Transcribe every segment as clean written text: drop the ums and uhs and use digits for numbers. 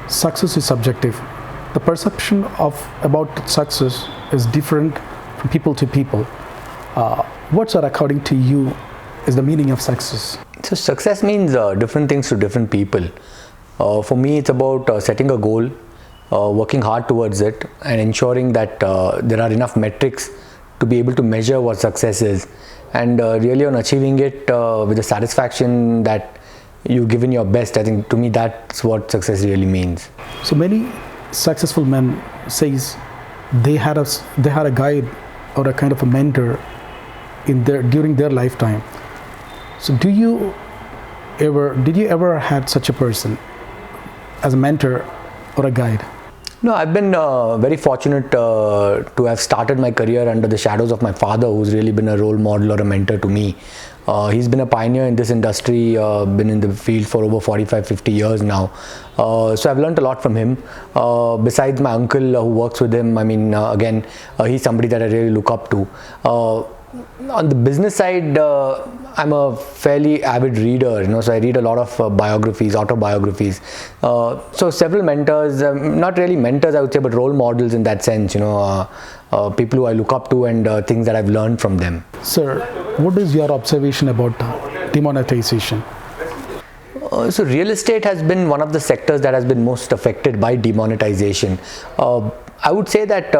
success is subjective. The perception of about success is different from people to people. What, sir, according to you, is the meaning of success? So success means different things to different people. For me, it's about setting a goal, working hard towards it, and ensuring that there are enough metrics to be able to measure what success is, and really on achieving it with the satisfaction that you've given your best. I think to me that's what success really means. So many successful men says they had a guide or a kind of a mentor during their lifetime. So did you ever had such a person as a mentor or a guide? No, I've been very fortunate to have started my career under the shadows of my father, who's really been a role model or a mentor to me. He's been a pioneer in this industry, been in the field for over 45-50 years now. So I've learned a lot from him. Besides my uncle who works with him, I mean, again, he's somebody that I really look up to. On the business side, I'm a fairly avid reader, so I read a lot of biographies, autobiographies. So several mentors, not really mentors I would say, but role models in that sense, people who I look up to and things that I've learned from them. Sir, what is your observation about demonetization? So real estate has been one of the sectors that has been most affected by demonetization. I would say that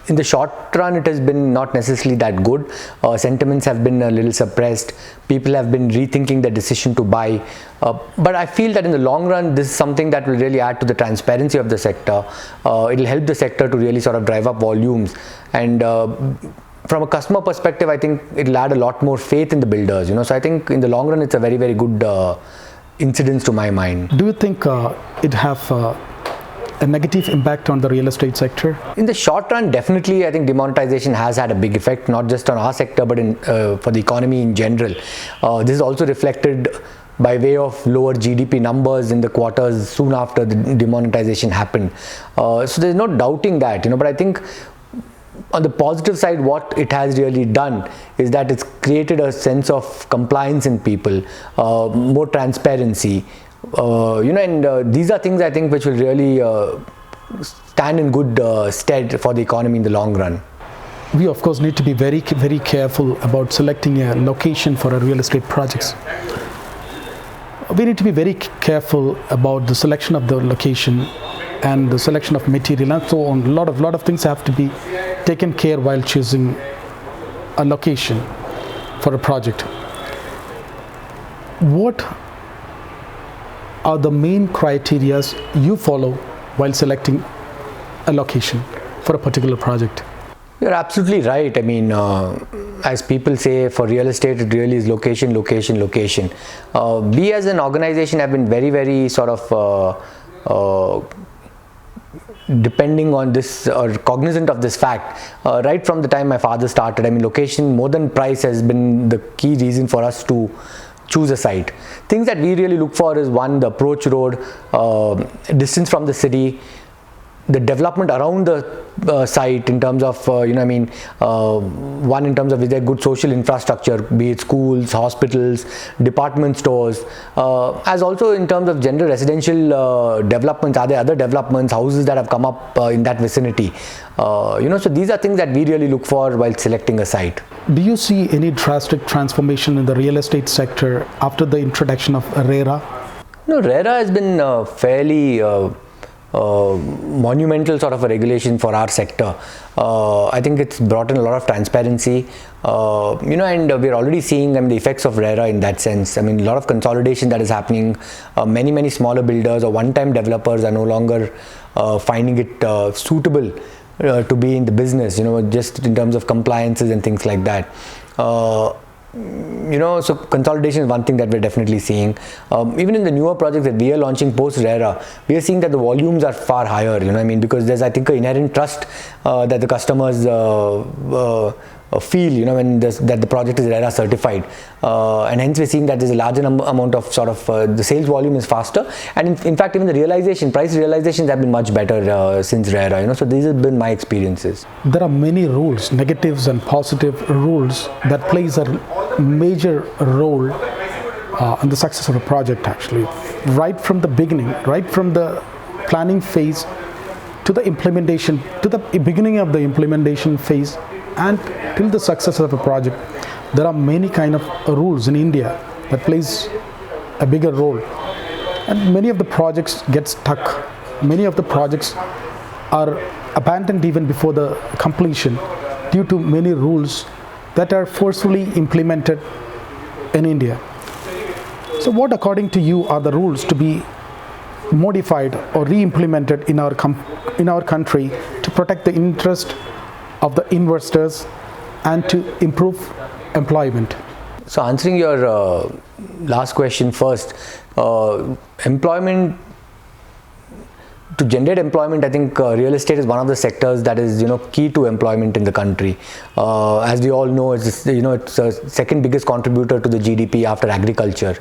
in the short run, it has been not necessarily that good. Sentiments have been a little suppressed. People have been rethinking their decision to buy. But I feel that in the long run, this is something that will really add to the transparency of the sector. It will help the sector to really sort of drive up volumes. And from a customer perspective, I think it will add a lot more faith in the builders. So I think in the long run, it's a very, very good incidence to my mind. Do you think it have a negative impact on the real estate sector? In the short run, definitely, I think demonetization has had a big effect, not just on our sector, but for the economy in general. This is also reflected by way of lower GDP numbers in the quarters soon after the demonetization happened. So there's no doubting that, but I think on the positive side, what it has really done is that it's created a sense of compliance in people, more transparency. And these are things I think which will really stand in good stead for the economy in the long run. We of course need to be very, very careful about selecting a location for our real estate projects. We need to be very careful about the selection of the location and the selection of material and so on. A lot of things have to be taken care while choosing a location for a project. What are the main criteria you follow while selecting a location for a particular project? You're absolutely right. I mean, as people say, for real estate, it really is location, location, location. We as an organization have been very, very sort of depending on this or cognizant of this fact right from the time my father started. I mean, location more than price has been the key reason for us to choose a site. Things that we really look for is one, the approach road, distance from the city, the development around the site in terms of one in terms of is there good social infrastructure, be it schools, hospitals, department stores, as also in terms of general residential developments. Are there other developments, houses that have come up in that vicinity? So these are things that we really look for while selecting a site. Do you see any drastic transformation in the real estate sector after the introduction of RERA? No, RERA has been fairly monumental sort of a regulation for our sector. I think it's brought in a lot of transparency, and we're already seeing the effects of RERA in that sense. I mean, a lot of consolidation that is happening. Many smaller builders or one-time developers are no longer finding it suitable to be in the business, just in terms of compliances and things like that. So consolidation is one thing that we're definitely seeing. Even in the newer projects that we are launching post RERA, we are seeing that the volumes are far higher, because there's, I think, an inherent trust that the customers feel, that the project is RERA certified, and hence we're seeing that there's a larger amount of sort of the sales volume is faster, and in fact even the price realizations have been much better since RERA. So these have been my experiences. There are many rules, negatives and positive rules, that plays a major role in the success of a project actually. Right from the beginning, right from the planning phase to the implementation, to the beginning of the implementation phase, and till the success of a project, there are many kind of rules in India that plays a bigger role, and many of the projects get stuck. Many of the projects are abandoned even before the completion due to many rules that are forcefully implemented in India. So what, according to you, are the rules to be modified or re-implemented in our country to protect the interest of the investors and to improve employment? So answering your last question first, employment, to generate employment, I think real estate is one of the sectors that is key to employment in the country. As we all know, it's it's the second biggest contributor to the GDP after agriculture.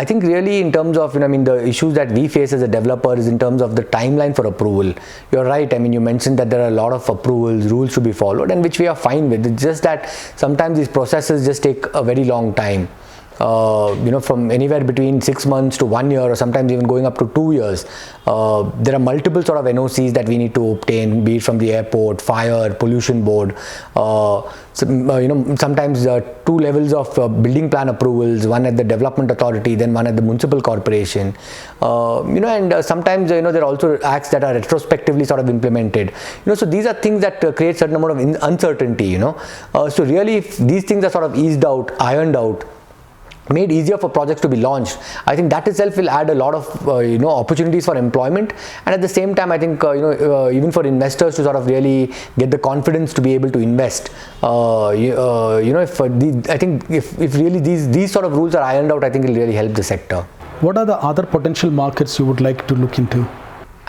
I think really in terms of the issues that we face as a developer is in terms of the timeline for approval. You're right. You mentioned that there are a lot of approvals, rules to be followed, and which we are fine with. It's just that sometimes these processes just take a very long time. From anywhere between 6 months to 1 year, or sometimes even going up to 2 years. There are multiple sort of NOCs that we need to obtain, be it from the airport, fire, pollution board. Sometimes 2 levels of building plan approvals, one at the development authority, then one at the municipal corporation. And sometimes there are also acts that are retrospectively sort of implemented. So these are things that create certain amount of uncertainty. So really, if these things are sort of eased out, ironed out, made easier for projects to be launched, I think that itself will add a lot of opportunities for employment, and at the same time I think even for investors to sort of really get the confidence to be able to invest. If really these sort of rules are ironed out, I think it will really help the sector. What are the other potential markets you would like to look into?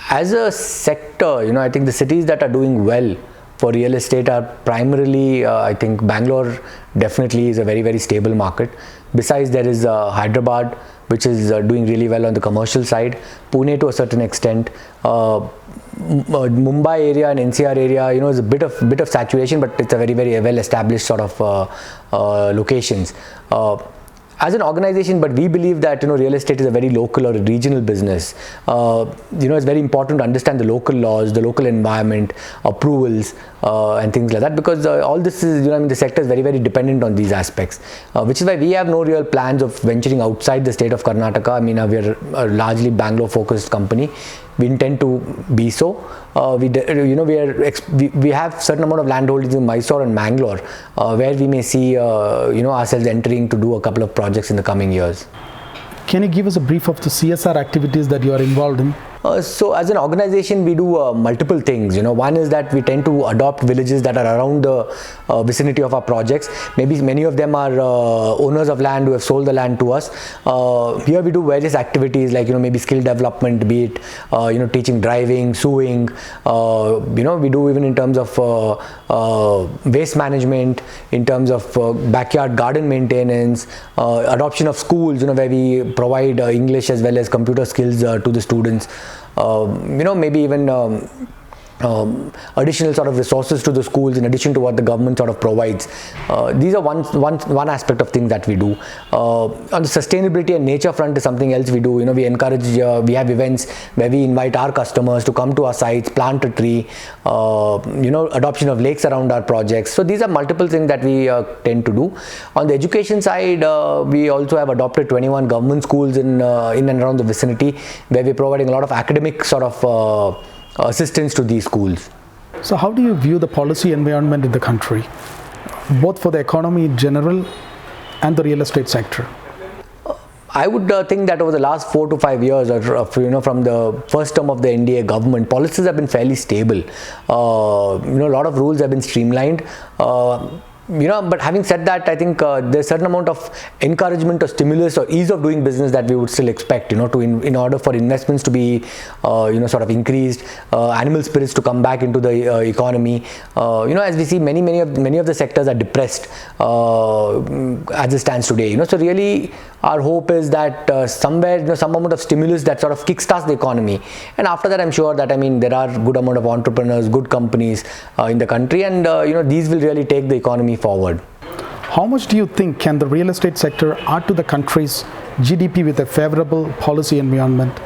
As a sector, I think the cities that are doing well for real estate are primarily, I think Bangalore definitely is a very, very stable market. Besides, there is Hyderabad, which is doing really well on the commercial side. Pune to a certain extent. Mumbai area and NCR area, is a bit of saturation, but it's a very, very well established sort of locations. As an organization, but we believe that real estate is a very local or a regional business. It's very important to understand the local laws, the local environment, approvals, and things like that, because all this is the sector is very, very dependent on these aspects, which is why we have no real plans of venturing outside the state of Karnataka. We are a largely Bangalore focused company. We intend to be so. We have certain amount of land holdings in Mysore and Mangalore, where we may see ourselves entering to do a couple of projects in the coming years. Can you give us a brief of the CSR activities that you are involved in? So as an organization, we do multiple things. One is that we tend to adopt villages that are around the vicinity of our projects. Maybe many of them are owners of land who have sold the land to us. Here we do various activities like maybe skill development, be it teaching driving, sewing. We do even in terms of waste management, in terms of backyard garden maintenance, adoption of schools, where we provide English as well as computer skills to the students. Maybe even additional sort of resources to the schools in addition to what the government sort of provides. These are one aspect of things that we do. On the sustainability and nature front is something else we do. We encourage, we have events where we invite our customers to come to our sites, plant a tree, adoption of lakes around our projects. So these are multiple things that we tend to do. On the education side, we also have adopted 21 government schools in and around the vicinity, where we're providing a lot of academic sort of assistance to these schools. So how do you view the policy environment in the country, both for the economy in general and the real estate sector? I would think that over the last 4 to 5 years, or from the first term of the NDA government, policies have been fairly stable. A lot of rules have been streamlined. But having said that, I think there's a certain amount of encouragement or stimulus or ease of doing business that we would still expect, in order for investments to be, sort of increased, animal spirits to come back into the economy. As we see, many of the sectors are depressed as it stands today. So really, our hope is that somewhere, some amount of stimulus that sort of kickstarts the economy, and after that, I'm sure that there are good amount of entrepreneurs, good companies in the country, and these will really take the economy forward. How much do you think can the real estate sector add to the country's GDP with a favorable policy environment?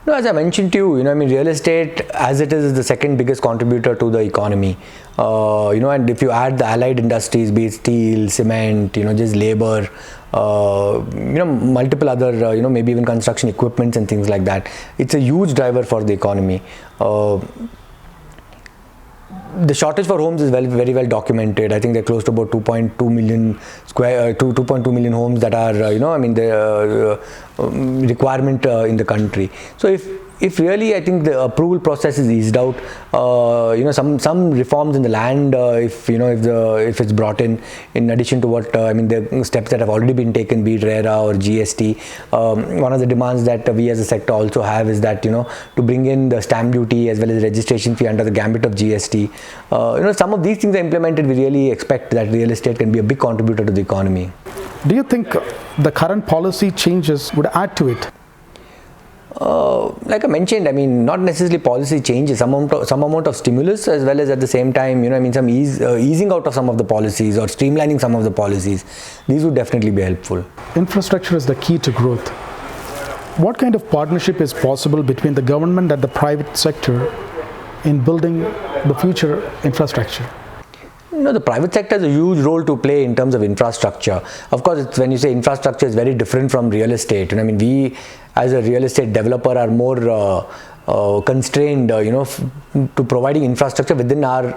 No, as I mentioned to you, real estate as it is the second biggest contributor to the economy. And if you add the allied industries, be it steel, cement, just labor, multiple other, maybe even construction equipments and things like that, it's a huge driver for the economy. The shortage for homes is very well documented. I think they're close to about 2.2 million 2.2 million homes that are, the requirement in the country. So if really, I think the approval process is eased out, some reforms in the land, if it's brought in addition to what the steps that have already been taken, be it RERA or GST. One of the demands that we as a sector also have is that to bring in the stamp duty as well as registration fee under the gambit of GST. Some of these things are implemented. We really expect that real estate can be a big contributor to the economy. Do you think the current policy changes would add to it? Like I mentioned, not necessarily policy changes, some amount of stimulus, as well as at the same time, some easing out of some of the policies or streamlining some of the policies. These would definitely be helpful. Infrastructure is the key to growth. What kind of partnership is possible between the government and the private sector in building the future infrastructure? The private sector has a huge role to play in terms of infrastructure. Of course, when you say infrastructure, is very different from real estate. We as a real estate developer are more constrained, to providing infrastructure within our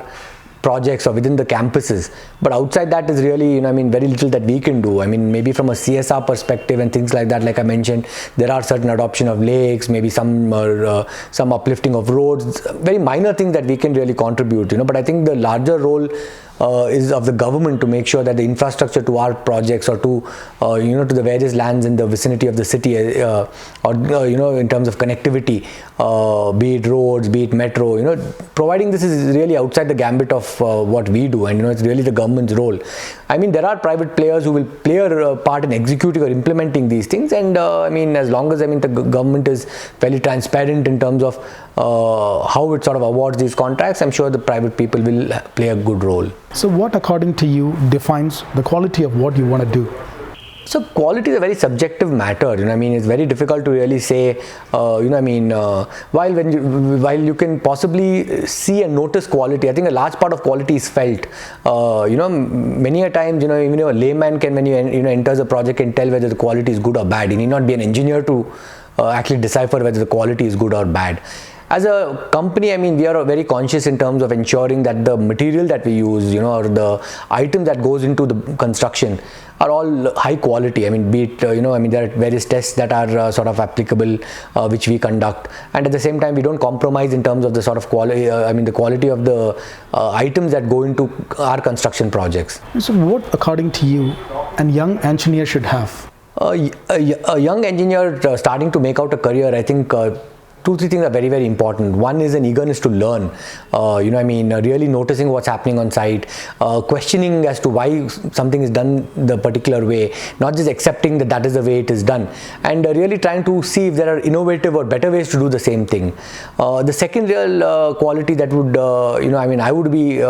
projects or within the campuses. But outside that is really, very little that we can do. Maybe from a CSR perspective and things like that, like I mentioned, there are certain adoption of lakes, maybe some uplifting of roads, very minor things that we can really contribute, But I think the larger role is of the government to make sure that the infrastructure to our projects or to to the various lands in the vicinity of the city, or in terms of connectivity, be it roads, be it metro, providing this is really outside the gambit of what we do, and it's really the government's role. There are private players who will play a part in executing or implementing these things, and as long as the government is fairly transparent in terms of how it sort of awards these contracts, I'm sure the private people will play a good role. So what, according to you, defines the quality of what you want to do? So quality is a very subjective matter. It's very difficult to really say. While you can possibly see and notice quality, I think a large part of quality is felt. Many a times, even a layman can, when you enters a project, can tell whether the quality is good or bad. You need not be an engineer to actually decipher whether the quality is good or bad. As a company, we are very conscious in terms of ensuring that the material that we use, or the item that goes into the construction are all high quality. Be it, there are various tests that are sort of applicable, which we conduct. And at the same time, we don't compromise in terms of the sort of quality, the quality of the items that go into our construction projects. So what, according to you, a young engineer should have? A young engineer starting to make out a career, I think, 2-3 things are very important. One is an eagerness to learn, really noticing what's happening on site, questioning as to why something is done the particular way, not just accepting that is the way it is done, and really trying to see if there are innovative or better ways to do the same thing. The second real quality that would, I would be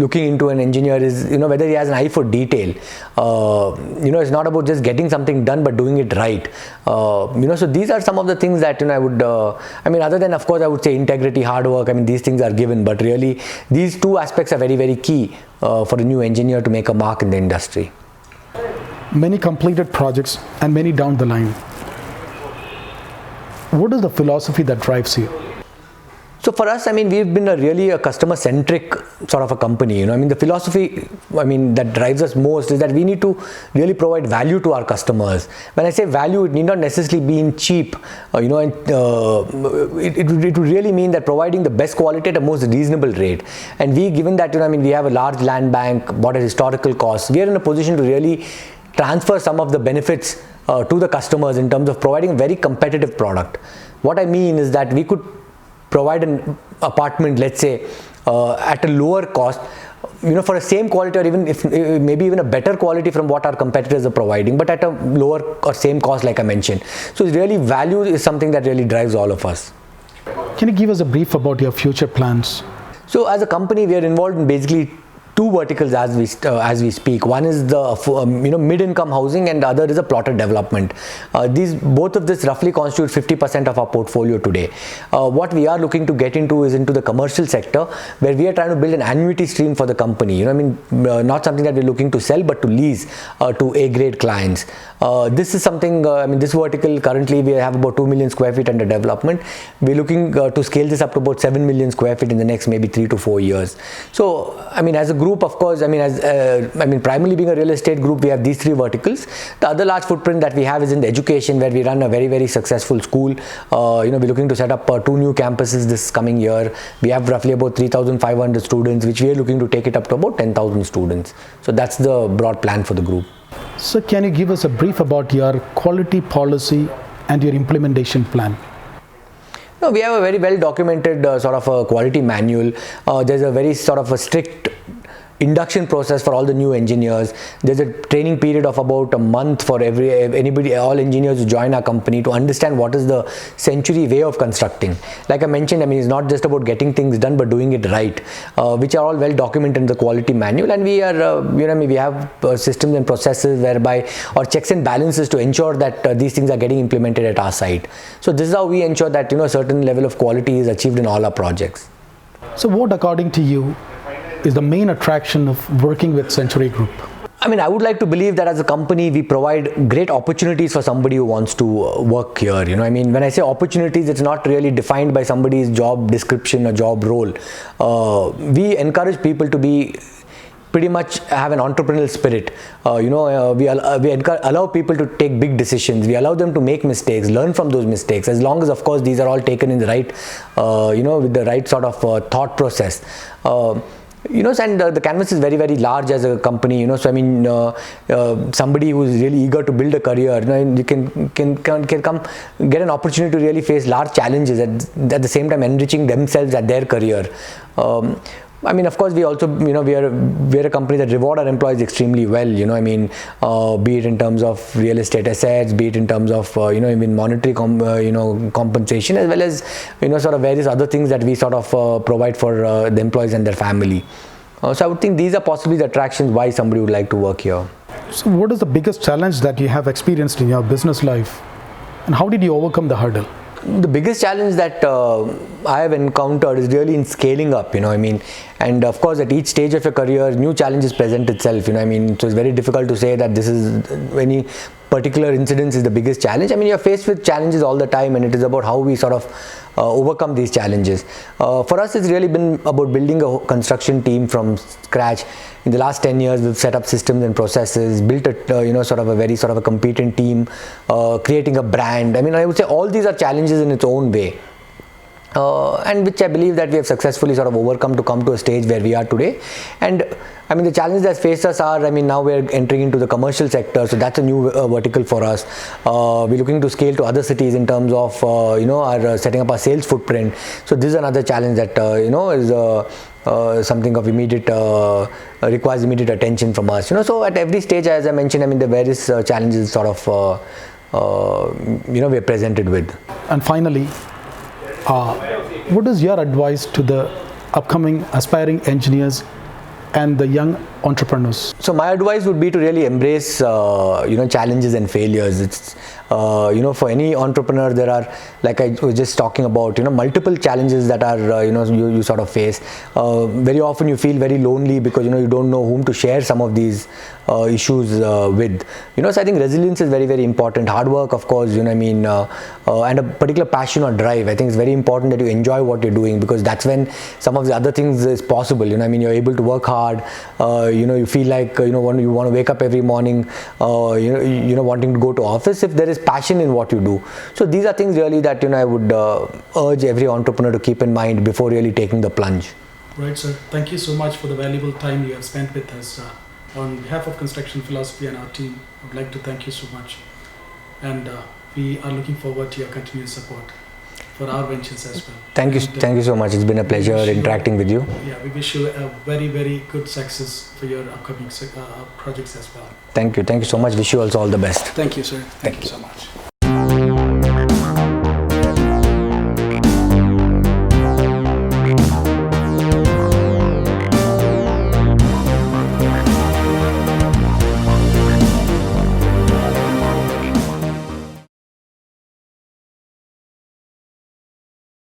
looking into an engineer is, whether he has an eye for detail. It's not about just getting something done, but doing it right. So these are some of the things that I would, other than, of course, I would say integrity, hard work. These things are given, but really these two aspects are very key for a new engineer to make a mark in the industry. Many completed projects and many down the line. What is the philosophy that drives you? So for us, we've been really a customer-centric sort of a company. The philosophy, that drives us most is that we need to really provide value to our customers. When I say value, it need not necessarily be cheap. It would really mean that providing the best quality at a most reasonable rate. And given that, we have a large land bank, what are historical costs, we are in a position to really transfer some of the benefits to the customers in terms of providing a very competitive product. What I mean is that we could provide an apartment, let's say, at a lower cost, for the same quality, or even if maybe even a better quality from what our competitors are providing, but at a lower or same cost, like I mentioned. So really, value is something that really drives all of us. Can you give us a brief about your future plans? So as a company, we are involved in basically two verticals as we speak. One is the mid-income housing, and the other is a plotted development. Both of this roughly constitute 50% of our portfolio today. What we are looking to get into is into the commercial sector, where we are trying to build an annuity stream for the company. Not something that we're looking to sell, but to lease to A-grade clients. This is something. This vertical currently we have about 2 million square feet under development. We're looking to scale this up to about 7 million square feet in the next maybe 3 to 4 years. So, as a group, of course, primarily being a real estate group, we have these three verticals. The other large footprint that we have is in the education, where we run a very, very successful school. We're looking to set up 2 new campuses this coming year. We have roughly about 3,500 students, which we are looking to take it up to about 10,000 students. So that's the broad plan for the group. So can you give us a brief about your quality policy and your implementation plan? No, we have a very well documented sort of a quality manual. There's a very sort of a strict induction process for all the new engineers. There's a training period of about a month for all engineers who join our company, to understand what is the Century way of constructing. Like I mentioned, it's not just about getting things done, but doing it right, which are all well documented in the quality manual. And we are we have systems and processes whereby, or checks and balances, to ensure that these things are getting implemented at our site. So this is how we ensure that a certain level of quality is achieved in all our projects. So what, according to you, is the main attraction of working with Century Group? I would like to believe that as a company, we provide great opportunities for somebody who wants to work here. When I say opportunities, it's not really defined by somebody's job description or job role. We encourage people to be pretty much have an entrepreneurial spirit. We allow people to take big decisions. We allow them to make mistakes, learn from those mistakes, as long as, of course, these are all taken in the right, with the right sort of thought process. And the canvas is very, very large as a company. Somebody who is really eager to build a career, you can come get an opportunity to really face large challenges at the same time enriching themselves at their career. Of course, we also, we're a company that reward our employees extremely well, be it in terms of real estate assets, be it in terms of, monetary, compensation, as well as, sort of various other things that we sort of provide for the employees and their family. So I would think these are possibly the attractions why somebody would like to work here. So what is the biggest challenge that you have experienced in your business life, and how did you overcome the hurdle? The biggest challenge that I have encountered is really in scaling up, and of course at each stage of your career, new challenges present itself, so it's very difficult to say that this is any particular incidence is the biggest challenge. You're faced with challenges all the time, and it is about how we sort of overcome these challenges. For us, it's really been about building a construction team from scratch. In the last 10 years, we've set up systems and processes, built a sort of a very sort of a competent team, creating a brand. I would say all these are challenges in its own way, and which I believe that we have successfully sort of overcome to come to a stage where we are today. And the challenges that face us are, now we're entering into the commercial sector, so that's a new vertical for us. We're looking to scale to other cities in terms of, our setting up our sales footprint. So this is another challenge that, is something of immediate, requires immediate attention from us. So at every stage, as I mentioned, the various challenges sort of, we're presented with. And finally, what is your advice to the upcoming aspiring engineers and the young entrepreneurs? So my advice would be to really embrace, challenges and failures. It's, for any entrepreneur, there are, like I was just talking about, multiple challenges that are, you sort of face. Very often you feel very lonely because, you don't know whom to share some of these issues with. So I think resilience is very, very important. Hard work, of course, and a particular passion or drive. I think it's very important that you enjoy what you're doing, because that's when some of the other things is possible. You're able to work hard. You feel like, you want to wake up every morning, wanting to go to office if there is passion in what you do. So these are things really that, I would urge every entrepreneur to keep in mind before really taking the plunge. Right, sir. Thank you so much for the valuable time you have spent with us. On behalf of Construction Philosophy and our team, I would like to thank you so much. And we are looking forward to your continued support for our ventures as well. Thank you so much. It's been a pleasure interacting with you. Yeah, we wish you a very, very good success for your upcoming projects as well. Thank you so much. Wish you also all the best. Thank you, sir. Thank you so much.